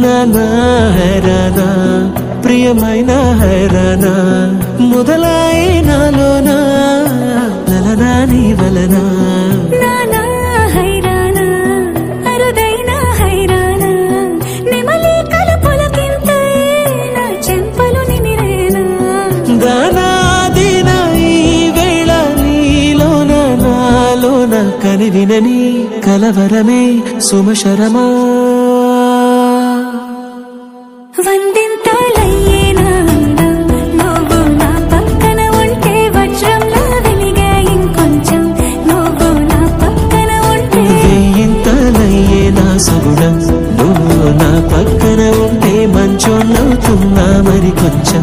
నానా హైరానా ప్రియమైన హైరానా మొదలాయే నాలోనా లలనా నీ వలనా నానా హైరానా అరుదైన హైరానా నెమలి కలుపులకింతే నా చెంపలు నిమిరేనా గానాదిన ఈ వేళ నీలోన నాలోన కనివినని కలవరమే సుమశరమా వందింతలయ్యేనా నువ్వు నా పక్కన ఉంటే వజ్రంలా వెలిగే ఇంకొంచెం నువ్వు నా పక్కన ఉంటే వేయింతలయ్యేనా సగుణం నువ్వు నా పక్కన ఉంటే మంచోళ్ళవుతున్నా మరి కొంచెం